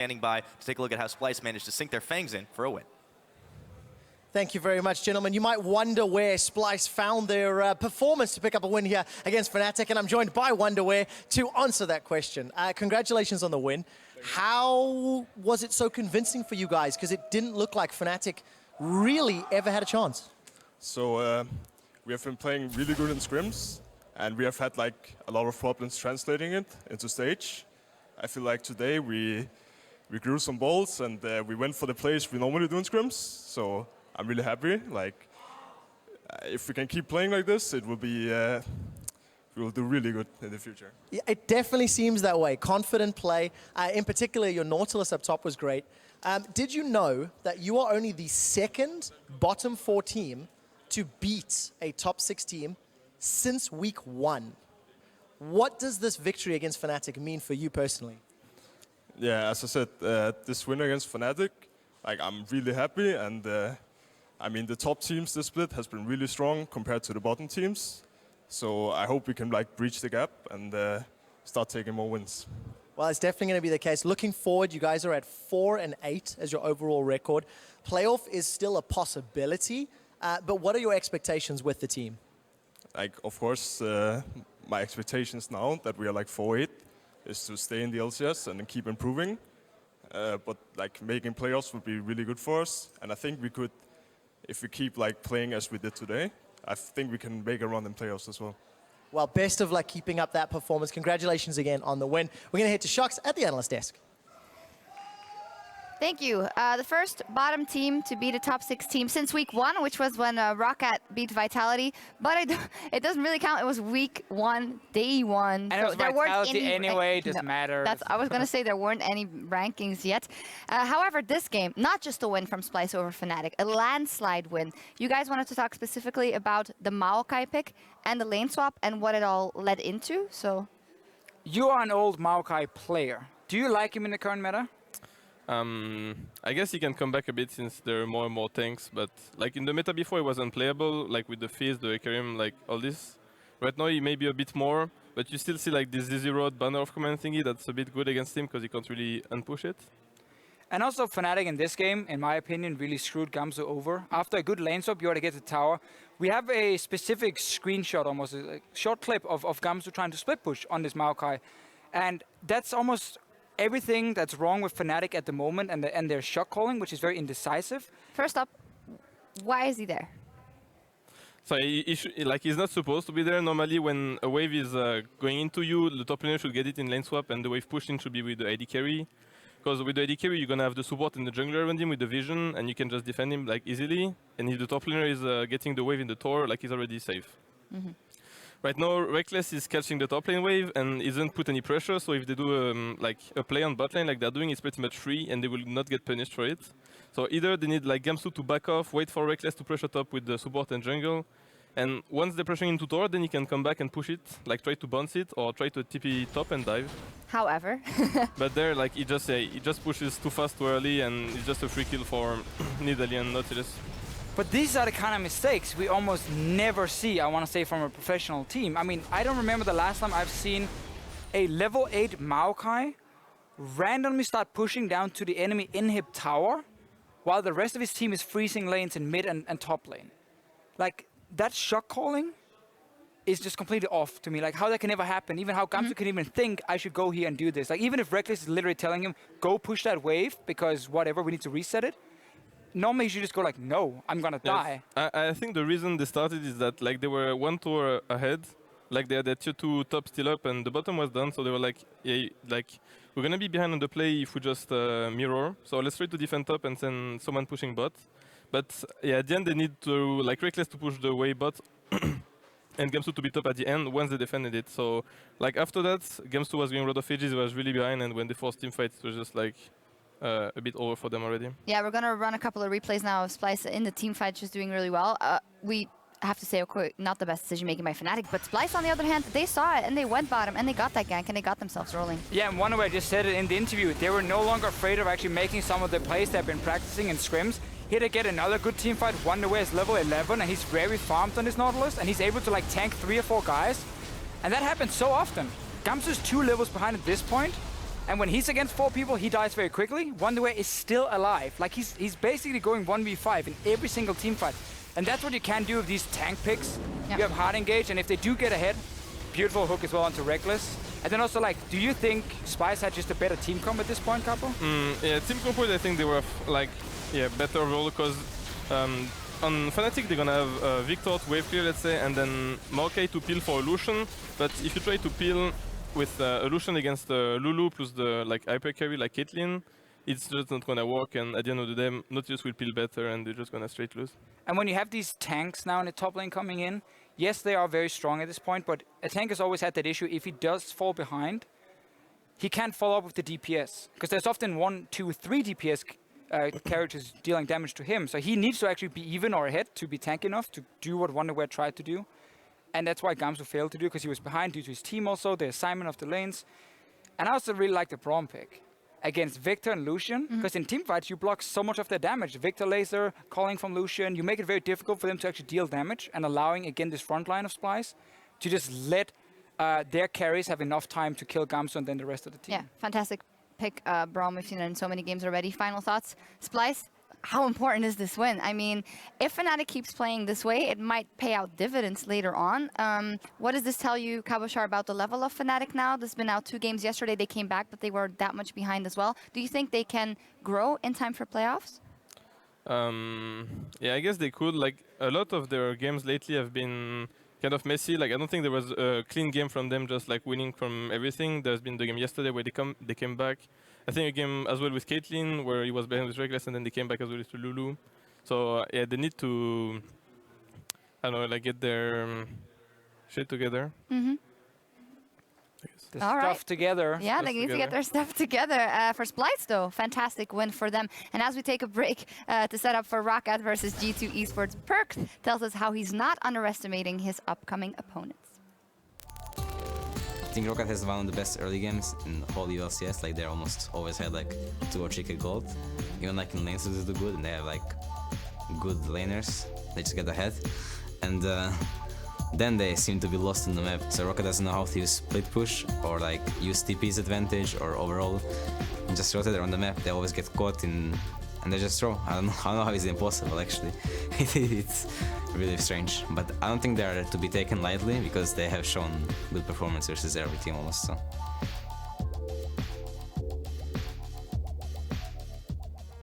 standing by to take a look at how Splyce managed to sink their fangs in for a win. Thank you very much, gentlemen. You might wonder where Splyce found their performance to pick up a win here against Fnatic, and I'm joined by Wonderware to answer that question. Congratulations on the win. How was it so convincing for you guys? Because it didn't look like Fnatic really ever had a chance. So we have been playing really good in scrims, and we have had like a lot of problems translating it into stage. I feel like today we grew some balls, and we went for the plays we normally do in scrims. So I'm really happy. Like, if we can keep playing like this, it will be, we will do really good in the future. Yeah, it definitely seems that way. Confident play. In particular, your Nautilus up top was great. Did you know that you are only the second bottom 4 team to beat a top 6 team since week 1? What does this victory against Fnatic mean for you personally? Yeah, as I said, this win against Fnatic, like, I'm really happy, and I mean, the top teams this split has been really strong compared to the bottom teams. So I hope we can like breach the gap and start taking more wins. Well, it's definitely going to be the case. Looking forward, you guys are at 4-8 as your overall record. Playoff is still a possibility, but what are your expectations with the team? Like, of course, my expectations now that we are like 4-8 is to stay in the LCS and then keep improving. But like making playoffs would be really good for us, and I think we could, if we keep like playing as we did today, I think we can make a run in playoffs as well. Well, best of luck keeping up that performance. Congratulations again on the win. We're going to head to Shocks at the analyst desk. Thank you. The first bottom team to beat a top 6 team since week 1, which was when Roccat beat Vitality. But it doesn't really count. It was week 1, day 1. And so it was there Vitality anyway, it doesn't matter. I was going to say there weren't any rankings yet. However, this game, not just a win from Splyce over Fnatic, a landslide win. You guys wanted to talk specifically about the Maokai pick and the lane swap and what it all led into. So, you are an old Maokai player. Do you like him in the current meta? I guess he can come back a bit since there are more and more tanks, but like in the meta before he was unplayable, like with the Fizz, the Ekarim, like all this. Right now he may be a bit more, but you still see like this Dizzy Rod banner of command thingy that's a bit good against him because he can't really unpush it. And also Fnatic in this game, in my opinion, really screwed Gamsu over. After a good lane swap, you ought to get to tower. We have a specific screenshot, almost a short clip of Gamsu trying to split push on this Maokai. And that's almost everything that's wrong with Fnatic at the moment, and their shot calling, which is very indecisive. First up, why is he there? So he's not supposed to be there. Normally when a wave is going into you, the top laner should get it in lane swap, and the wave pushing should be with the AD carry. Because with the AD carry, you're going to have the support and the jungler around him with the vision, and you can just defend him like easily. And if the top laner is getting the wave in the tower, like he's already safe. Mm-hmm. Right now, Reckless is catching the top lane wave and isn't put any pressure. So if they do like a play on bot lane like they're doing, it's pretty much free, and they will not get punished for it. So either they need like Gamsu to back off, wait for Reckless to pressure top with the support and jungle, and once they're pressuring into tower, then he can come back and push it, like try to bounce it or try to TP top and dive. However, but there, like he just pushes too fast too early, and it's just a free kill for Nidalee and Nautilus. But these are the kind of mistakes we almost never see, I want to say, from a professional team. I mean, I don't remember the last time I've seen a level 8 Maokai randomly start pushing down to the enemy inhib tower while the rest of his team is freezing lanes in mid and top lane. Like, that shot calling is just completely off to me. Like, how that can ever happen, even how Gamsu can even think, I should go here and do this. Like, even if Reckless is literally telling him, go push that wave because whatever, we need to reset it. Normally, you should just go like, no, I'm gonna die. I think the reason they started is that like they were 1 tower ahead, like they had their tier 2 top still up, and the bottom was done. So they were like, yeah, like we're gonna be behind on the play if we just mirror. So let's try to defend top and send someone pushing bot. But yeah, at the end they need to like Reckless to push the way bot, and Gamsu to be top at the end once they defended it. So like after that, Gamsu was going a lot of ages, was really behind, and when they forced team fights, it was just like a bit over for them already. Yeah, we're going to run a couple of replays now of Splyce in the team fight, just doing really well. We have to say, okay, not the best decision making by Fnatic, but Splyce, on the other hand, they saw it and they went bottom and they got that gank and they got themselves rolling. Yeah, and Wonderware just said it in the interview. They were no longer afraid of actually making some of the plays they've been practicing in scrims. Here they get another good team fight. Wonderware is level 11 and he's very farmed on his Nautilus, and he's able to like tank 3 or 4 guys. And that happens so often. Gamsu's 2 levels behind at this point, And when he's against 4 people, he dies very quickly. Wonderware is still alive. Like he's basically going 1v5 in every single team fight. And that's what you can do with these tank picks. Yep. You have hard engage, and if they do get ahead, beautiful hook as well onto Reckless. And then also, like, do you think Splyce had just a better team comp at this point, Capo? Yeah, team comp, I think they were like, yeah, better overall because on Fnatic they're gonna have Victor to wave clear, let's say, and then Maokai to peel for Illusion. But if you try to peel with Illusion against Lulu plus the like hyper carry like Caitlyn, it's just not gonna work. And at the end of the day, Nautilus will peel better, and they're just gonna straight lose. And when you have these tanks now in the top lane coming in, yes, they are very strong at this point, but a tank has always had that issue. If he does fall behind, he can't follow up with the DPS. Because there's often 1, 2, 3 DPS characters dealing damage to him. So he needs to actually be even or ahead to be tank enough to do what Wonderware tried to do. And that's why Gamsu failed to do, because he was behind due to his team also, the assignment of the lanes. And I also really like the Braum pick against Victor and Lucian, because in teamfights you block so much of their damage. Victor laser, calling from Lucian, you make it very difficult for them to actually deal damage, and allowing again this front line of Splyce to just let their carries have enough time to kill Gamsu and then the rest of the team. Yeah, fantastic pick, Braum. We've seen it in so many games already. Final thoughts, Splyce? How important is this win? I mean, if Fnatic keeps playing this way, it might pay out dividends later on. What does this tell you, Cabochard, about the level of Fnatic now? There's been now 2 games. Yesterday they came back, but they were that much behind as well. Do you think they can grow in time for playoffs? Yeah, I guess they could. Like, a lot of their games lately have been kind of messy. Like, I don't think there was a clean game from them, just like winning from everything. There's been the game yesterday where they came back. I think a game as well with Caitlyn where he was behind with Reckless, and then they came back as well with Lulu. So yeah, they need to, I don't know, like get their shit together. Mm-hmm. The All stuff right. together. Yeah, they need to get their stuff together. For Splyce, though, fantastic win for them. And as we take a break to set up for Roccat versus G2 Esports, Perk tells us how he's not underestimating his upcoming opponents. I think Roccat has one of the best early games in whole LCS. Like, they almost always had like 2 or 3 kill gold. Even like in lanes they do good, and they have like good laners. They just get ahead, and then they seem to be lost in the map. So Roccat doesn't know how to use split push or like use TP's advantage or overall just rotate around the map. They always get caught in, and they just throw. I don't know how it's impossible actually. It's really strange, but I don't think they are to be taken lightly because they have shown good performance versus every team almost. So.